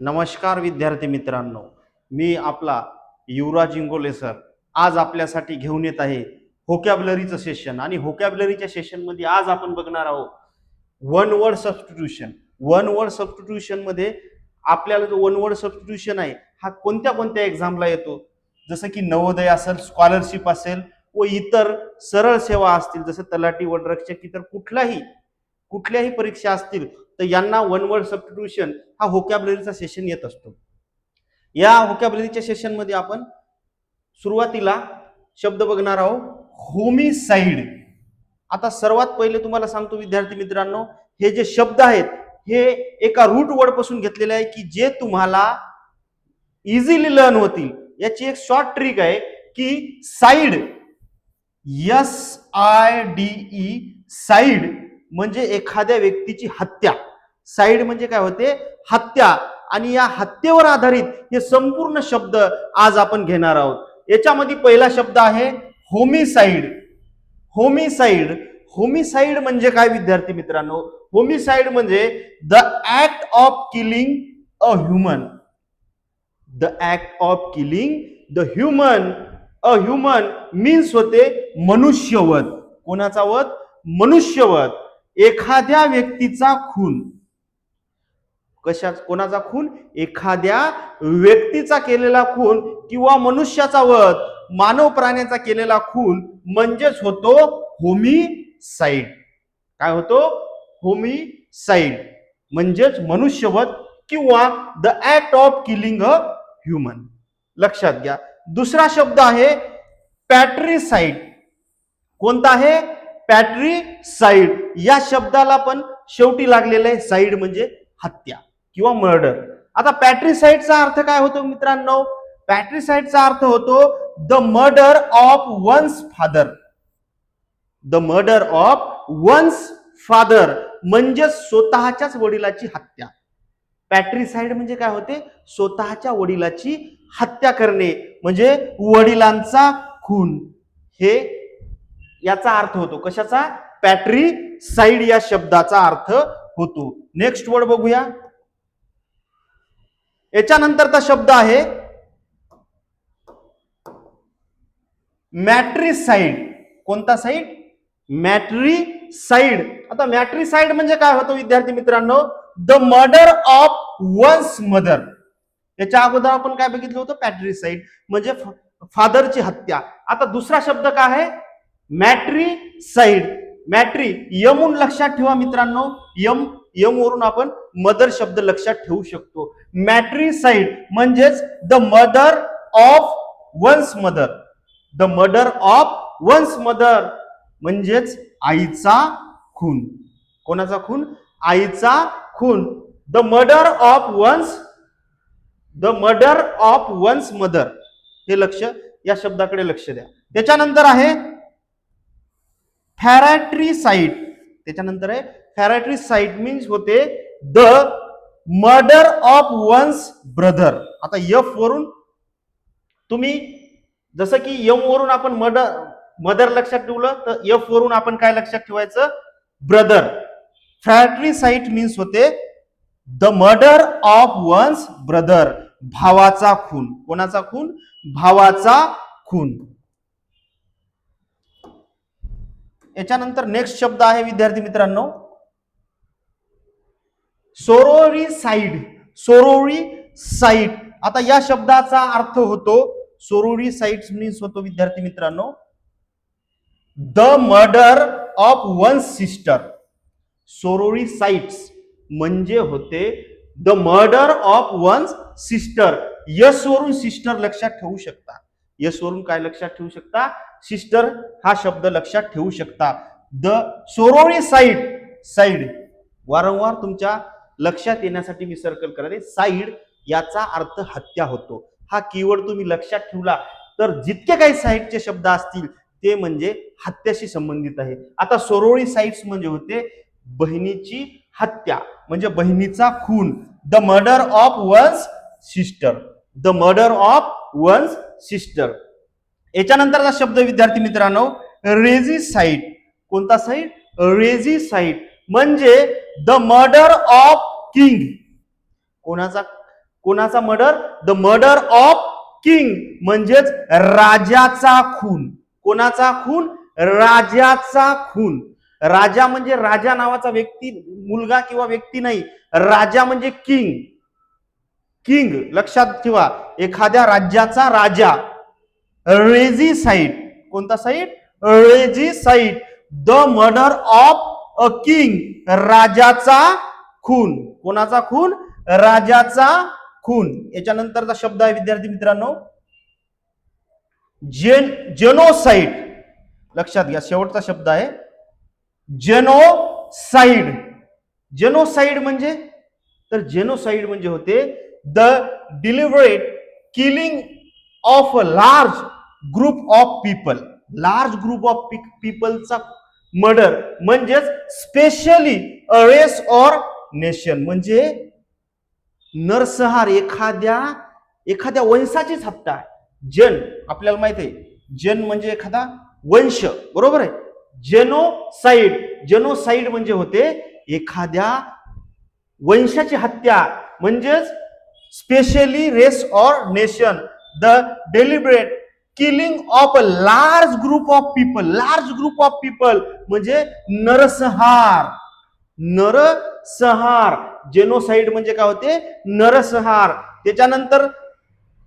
नमस्कार विद्यार्थी मित्रांनो, मी आपला युवराज इंगोले सर आज आपल्यासाठी घेऊन येत आहे व्होकॅब्युलरीचं सेशन. आणि व्होकॅब्युलरीच्या सेशनमध्ये आज आपण बघणार आहोत one word substitution. One word substitution मध्ये आपल्याला जो वन वर्ड सबस्टिट्यूशन आहे हा कोणत्या कोणत्या एक्झामला येतो, जसं की नवोदय असेल, स्कॉलरशिप असेल व इतर सरळ सेवा असतील, जसं तलाठी वनरक्षक, इतर कुठल्याही परीक्षा असतील तर यांना वन वर्ड सबस्टिट्यूशन हा व्होकॅब्युलरीचा सेशन येत असतो. या व्होकॅब्युलरीच्या सेशन मध्ये आपण सुरुवातीला शब्द बघणार आहोत होमिसाइड. आता सर्वात पहिले तुम्हाला सांगतो विद्यार्थी मित्रांनो, हे जे शब्द आहेत हे एका रूट वर्ड पासून घेतलेले आहे की जे तुम्हाला इझिली लर्न होतील. याची एक शॉर्ट ट्रिक आहे की साइड, SIDE, साइड म्हणजे एखाद्या व्यक्तीची हत्या. साइड म्हणजे काय होते, हत्या. आणि या हत्येवर आधारित हे संपूर्ण शब्द आज आपण घेणार आहोत. याच्यामध्ये पहिला शब्द आहे होमिसाइड. होमिसाइड होमिसाइड म्हणजे काय विद्यार्थी मित्रांनो? होमिसाइड म्हणजे the act of killing a human. The act of killing the human. A human means होते मनुष्यवध. कोणाचा वध? मनुष्यवध. एखाद्या व्यक्तीचा खून. कोणाचा खून? एखाद्या व्यक्तीचा केलेला खून किंवा मनुष्याचा वध, मानव प्राण्याचा केलेला खून म्हणजेच होतो होमिसाइड. काय होतो? होमिसाइड म्हणजेच मनुष्यवध किंवा the act of killing a human. लक्षात घ्या. दुसरा शब्द आहे पॅट्रिसाइड. कोणता आहे? पॅट्रिसाइड. या शब्दाला पण शेवटी लागलेलं आहे साइड म्हणजे हत्या किंवा मर्डर. आता पॅट्रिसाइडचा अर्थ काय होतो मित्रांनो? पॅट्रिसाइडचा अर्थ होतो the murder of one's father. The murder of one's father म्हणजे स्वतःच्याच वडिलाची हत्या. पॅट्रिसाइड म्हणजे काय होते? स्वतःच्या वडिलाची हत्या करणे म्हणजे वडिलांचा खून. हे याचा अर्थ होतो. कशाचा? पॅट्रिसाइड या शब्दाचा अर्थ होतो. नेक्स्ट वर्ड बघूया. याच्यानंतरचा शब्द आहे मॅट्रिसाइड. कोणता साइड? मॅट्रिसाइड. आता मॅट्रिसाइड म्हणजे काय होतं विद्यार्थी मित्रांनो? The murder of one's mother. याच्या अगोदर आपण काय बघितलं होतं? पॅट्रिसाइड म्हणजे फादरची हत्या. आता दुसरा शब्द काय आहे? मॅट्रिसाइड. मॅट्री यमून लक्षात ठेवा मित्रांनो. यम वरून आपण मदर शब्द लक्षात ठेवू शकतो. मॅट्रिसाइड म्हणजेच the murder of one's mother. The murder of one's mother म्हणजेच आईचा खून. कोणाचा खून? आईचा खून. The murder of one's mother. हे लक्ष, या शब्दाकडे लक्ष द्या. त्याच्यानंतर आहे फॅट्रिसाइड. त्याच्यानंतर आहे फॅट्रिसाइड मीन्स होते the murder of one's brother. आता एफ वरून तुम्ही जसं की यम वरून आपण मदर लक्षात ठेवलं तर एफ वरून आपण काय लक्षात ठेवायचं? ब्रदर. फॅट्रिसाइड मीन्स होते the murder of one's brother. भावाचा खून. कोणाचा खून? भावाचा खून. याच्यानंतर नेक्स्ट शब्द आहे विद्यार्थी मित्रांनो सोरोरीसाइड. सोरोरीसाइड. आता या शब्दाचा अर्थ होतो सोरोरीसाइड मीन्स होतो विद्यार्थी मित्रांनो the murder of one's sister. Sororicides म्हणजे होते the murder of one's sister. Yes वरून सिस्टर लक्षात ठेवू शकता. यस वरून काय लक्षात ठेवू शकता? सिस्टर हा शब्द लक्षात ठेवू शकता. द सोरोरीसाइड वारंवार तुमच्या लक्षात येण्यासाठी मी सर्कल करते. साइड याचा अर्थ हत्या होतो. हा कीवर्ड तुम्ही लक्षात ठेवला तर जितके काही साइडचे शब्द असतील ते म्हणजे हत्याशी संबंधित आहे. आता सोरोरीसाइड्स म्हणजे होते बहिणीची हत्या म्हणजे बहिणीचा खून. The murder of one's sister. The murder of one's sister. याच्यानंतरचा शब्द विद्यार्थी मित्रांनो रेजिसाइड. कोणता साइड? रेजिसाइड म्हणजे द मर्डर ऑफ किंग. कोणाचा murder? The murder of king, म्हणजेच राजाचा खून. कोणाचा खून? राजाचा खून. राजा म्हणजे राजा नावाचा व्यक्ती, मुलगा किंवा व्यक्ती नाही. राजा म्हणजे किंग. किंग लक्षात ठेवा, एखाद्या राज्याचा राजा. रेजिसाइड, कोणता side? Regicide, the murder of a king, राजाचा खून. कोणाचा खून? राजाचा खून. याच्यानंतरचा शब्द आहे विद्यार्थी मित्रांनो जेनोसाइड. लक्षात घ्या, शेवटचा शब्द आहे जेनोसाइड. जेनोसाइड म्हणजे, तर जेनोसाइड म्हणजे होते the deliberate killing of a large group of people. Large group of पीपलचा मर्डर, म्हणजेच specially a race or nation, म्हणजे नरसंहार, एखाद्या वंशाचीच हत्या आहे. जन आपल्याला माहित आहे, जन म्हणजे एखादा वंश, बरोबर आहे. जेनोसाइड म्हणजे होते एखाद्या वंशाची हत्या, म्हणजेच specially race or nation, the deliberate killing of a large group of people. Large group of people म्हणजे नरसंहार. नरसंहार, जेनोसाइड म्हणजे काय होते? नरसंहार.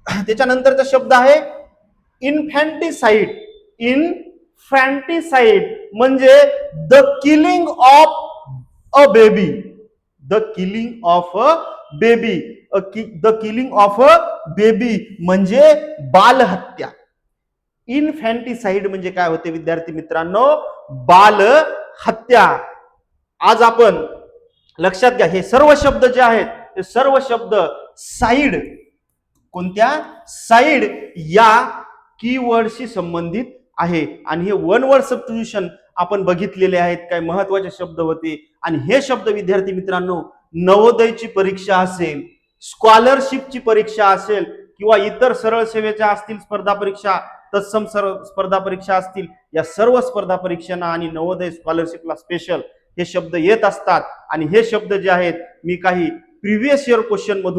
त्याच्यानंतरचा शब्द आहे इन्फॅन्टिसाइड. इन्फॅन्टिसाइड म्हणजे the killing of a baby. The killing of a baby. The killing of a baby म्हणजे बालहत्या. इन्फॅन्टिसाइड म्हणजे काय होते विद्यार्थी मित्रांनो? बालहत्या. आज आपण लक्षात घ्या, हे सर्व शब्द जे आहेत, हे सर्व शब्द साइड, कोणत्या? साइड या कीवर्डशी संबंधित आहे. आणि हे वन वर्ड सबस्टिट्यूशन आपण बघितलेले आहेत, काय महत्वाचे शब्द होते. आणि हे शब्द विद्यार्थी मित्रांनो, नवोदयची परीक्षा असेल, स्कॉलरशिपची परीक्षा असेल, किंवा इतर सरळ सेवेच्या असतील स्पर्धा परीक्षा, तत्सम स्पर्धा परीक्षा असतील, या सर्व स्पर्धा परीक्षांना आणि नवोदय स्कॉलरशिपला स्पेशल हे शब्द येत असतात. आणि हे शब्द जे आहेत, मी काही प्रिव्हियस इयर क्वेश्चन मधून